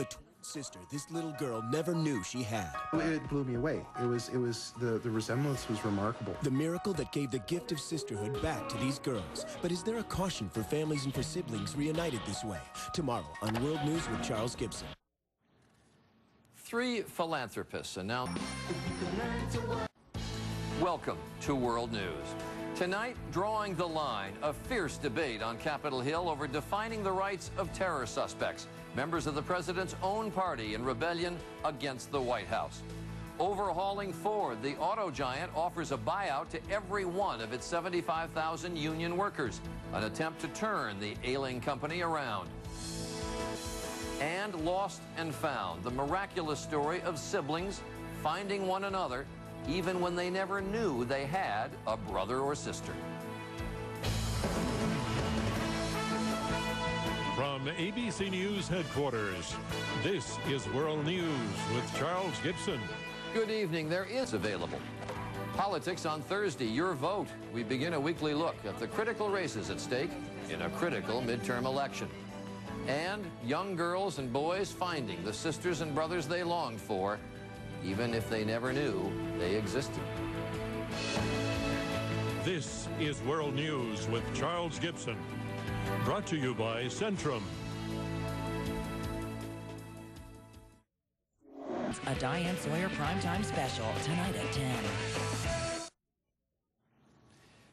The twin sister this little girl never knew she had. It blew me away. The resemblance was remarkable. The miracle that gave the gift of sisterhood back to these girls. But is there a caution for families and for siblings reunited this way? Tomorrow on World News with Charles Gibson. 3 philanthropists announced. Welcome to World News. Tonight, drawing the line, a fierce debate on Capitol Hill over defining the rights of terror suspects, members of the president's own party in rebellion against the White House. Overhauling Ford, the auto giant offers a buyout to every one of its 75,000 union workers, an attempt to turn the ailing company around. And Lost and Found, the miraculous story of siblings finding one another even when they never knew they had a brother or sister. From ABC News headquarters, this is World News with Charles Gibson. Good evening. There is available. Politics on Thursday, your vote. We begin a weekly look at the critical races at stake in a critical midterm election. And young girls and boys finding the sisters and brothers they longed for, even if they never knew they existed. This is World News with Charles Gibson. Brought to you by Centrum. A Diane Sawyer primetime special tonight at 10.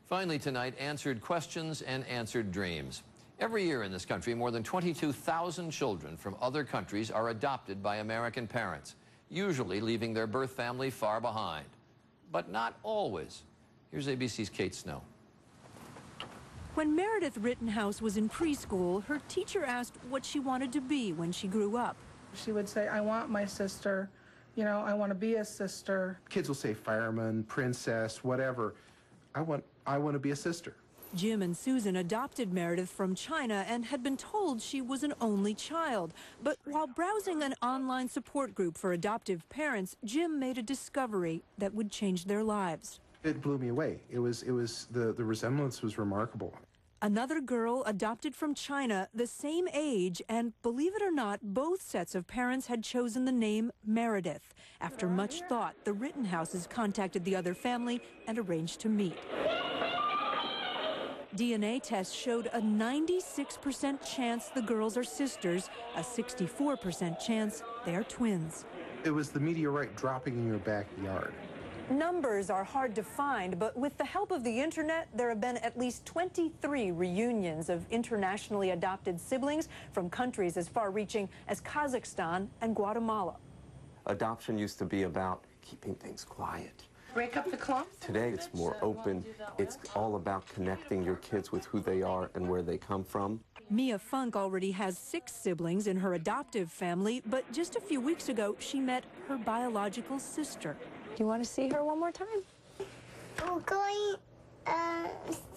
Finally tonight, answered questions and answered dreams. Every year in this country, more than 22,000 children from other countries are adopted by American parents, usually leaving their birth family far behind. But not always. Here's ABC's Kate Snow. When Meredith Rittenhouse was in preschool, her teacher asked what she wanted to be when she grew up. She would say, I want my sister, you know, I want to be a sister. Kids will say fireman, princess, whatever. I want to be a sister. Jim and Susan adopted Meredith from China and had been told she was an only child. But while browsing an online support group for adoptive parents, Jim made a discovery that would change their lives. It blew me away. The resemblance was remarkable. Another girl adopted from China, the same age, and believe it or not, both sets of parents had chosen the name Meredith. After much thought, the Rittenhouses contacted the other family and arranged to meet. DNA tests showed a 96% chance the girls are sisters, a 64% chance they are twins. It was the meteorite dropping in your backyard. Numbers are hard to find, but with the help of the internet, there have been at least 23 reunions of internationally adopted siblings from countries as far-reaching as Kazakhstan and Guatemala. Adoption used to be about keeping things quiet. Break up the clumps? Today it's more open. It's all about connecting your kids with who they are and where they come from. Mia Funk already has 6 siblings in her adoptive family, but just a few weeks ago, she met her biological sister. Do you want to see her one more time? We're going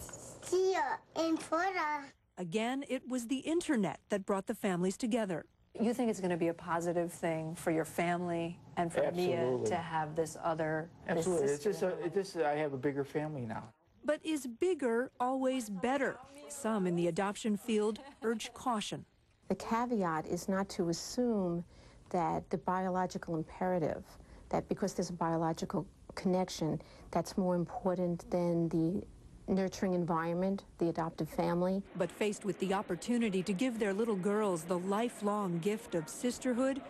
see her in Florida. Again, it was the internet that brought the families together. You think it's going to be a positive thing for your family and for Mia to have this other Absolutely. This It's just I have a bigger family now. But is bigger always better? Some in the adoption field urge caution. The caveat is not to assume that the biological imperative, that because there's a biological connection, that's more important than the nurturing environment, the adoptive family. But faced with the opportunity to give their little girls the lifelong gift of sisterhood,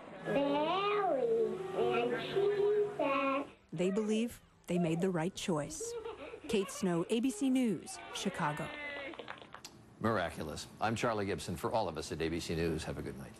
they believe they made the right choice. Kate Snow, ABC News, Chicago. Miraculous. I'm Charlie Gibson. For all of us at ABC News, have a good night.